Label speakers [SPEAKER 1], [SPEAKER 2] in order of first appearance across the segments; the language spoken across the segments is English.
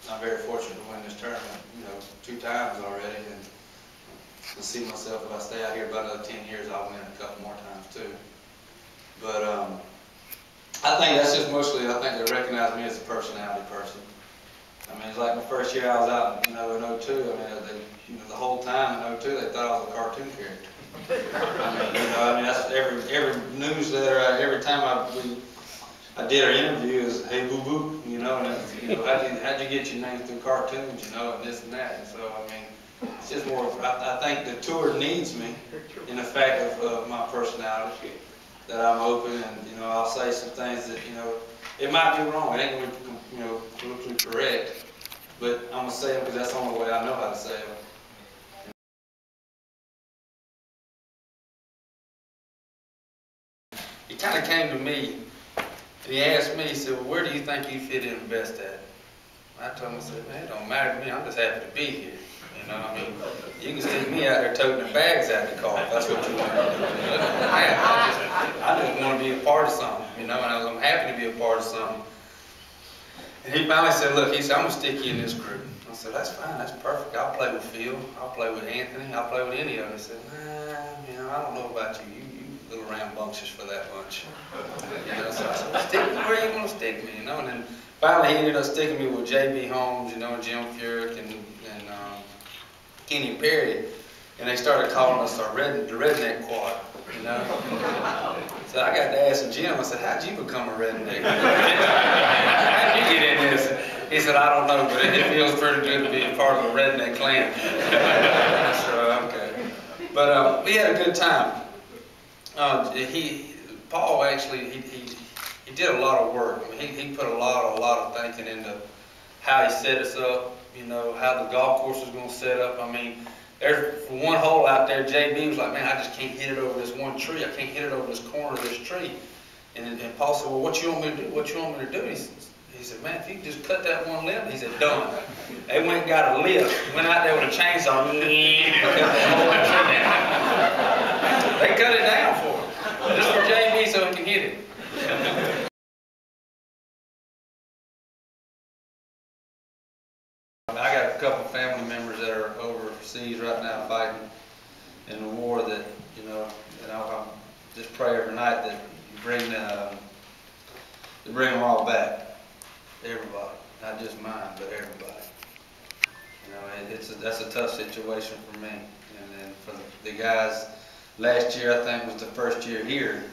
[SPEAKER 1] I'm very fortunate to win this tournament, 2 times already, and I see myself, if I stay out here about another 10 years, I'll win it a couple more times too. But I think that's just mostly, I think they recognize me as a personality person. I mean, it's like the first year I was out, in '02. I mean, the whole time in '02, they thought I was a cartoon character. I mean, that's every newsletter, every time I did our interview is, hey, boo boo, and how'd you get your name through cartoons, and this and that. And so, I mean, it's just more, I think the tour needs me in the fact of my personality, that I'm open and, I'll say some things that, it might be wrong. It ain't going to be, politically correct, but I'm going to say them because that's the only way I know how to say them. He kind of came to me and he asked me, he said, well, where do you think you fit in best at? I told him, I said, man, it don't matter to me, I'm just happy to be here. I mean, you can stick me out there toting the bags out the car if that's what you want to do. I just want to be a part of something, and I'm happy to be a part of something. And he finally said, look, he said, I'm going to stick you in this group. I said, that's fine, that's perfect. I'll play with Phil, I'll play with Anthony, I'll play with any of them. He said, nah, I don't know about you. You little rambunctious for that bunch. So I said, stick me where you want to stick me, And then finally he ended up sticking me with J.B. Holmes, Jim Furyk, and Kenny Perry, and they started calling us the redneck quad, So I got to ask Jim, I said, how'd you become a redneck? How'd you get in this? He said, I don't know, but it feels pretty good to be a part of a redneck clan. So, okay. But we had a good time. Paul actually, he did a lot of work. I mean, he put a lot of thinking into how he set us up, how the golf course was going to set up. I mean, there's one hole out there, JB was like, man, I just can't hit it over this one tree. I can't hit it over this corner of this tree. And Paul said, well, what you want me to do? What you want me to do? He said, man, if you could just cut that one limb. He said, done. They went and got a lift. Went out there with a chainsaw. Cut the whole tree down. They cut it down for him. Just for JB so he can hit it. I got a couple family members that are overseas right now fighting in the war that, I just pray every night that you bring them all back. Everybody. Not just mine, but everybody. That's a tough situation for me. And then for the guys, last year I think was the first year here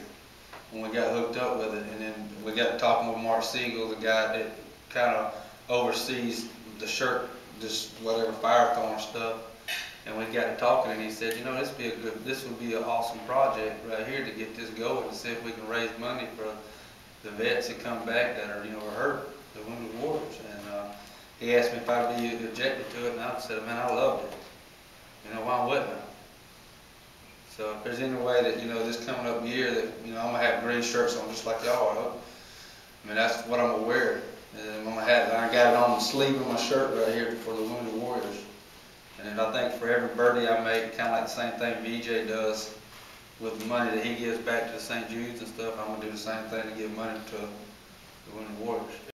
[SPEAKER 1] when we got hooked up with it. And then we got talking with Mark Siegel, the guy that kind of oversees the shirt, just whatever Firethorn stuff, and we got to talking, and he said, this would be an awesome project right here to get this going and see if we can raise money for the vets that come back that are hurt, the wounded warriors. And he asked me if I'd be objected to it, and I said, man, I loved it. Why wouldn't I? So if there's any way that this coming up year that I'm gonna have green shirts on just like y'all are, I mean that's what I'm gonna wear. And I got it on the sleeve of my shirt right here for the Wounded Warriors. And then I think for every birdie I make, kind of like the same thing BJ does with the money that he gives back to the St. Jude's and stuff, I'm going to do the same thing to give money to the Wounded Warriors.